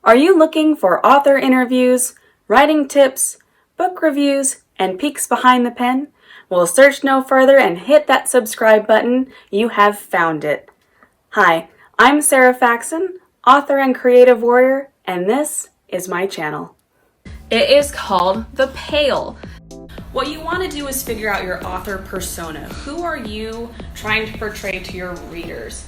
Are you looking for author interviews, writing tips, book reviews, and peeks behind the pen? Well, search no further and hit that subscribe button. You have found it. Hi, I'm Sarah Faxon, author and creative warrior, and this is my channel. It is called The Pale. What you want to do is figure out your author persona. Who are you trying to portray to your readers?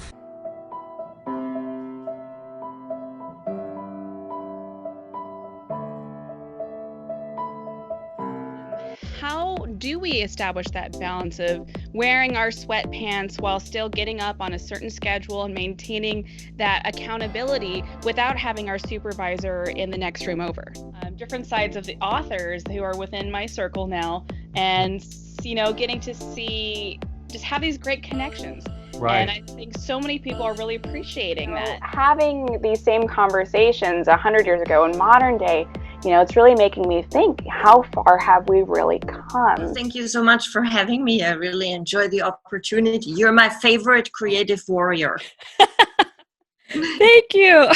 How do we establish that balance of wearing our sweatpants while still getting up on a certain schedule and maintaining that accountability without having our supervisor in the next room over? Different sides of the authors who are within my circle now, and getting to see just have these great connections. Right. And I think so many people are really appreciating that. Having these same conversations 100 years ago in modern day, it's really making me think, how far have we really come? Thank you so much for having me. I really enjoy the opportunity. You're my favorite creative warrior. Thank you.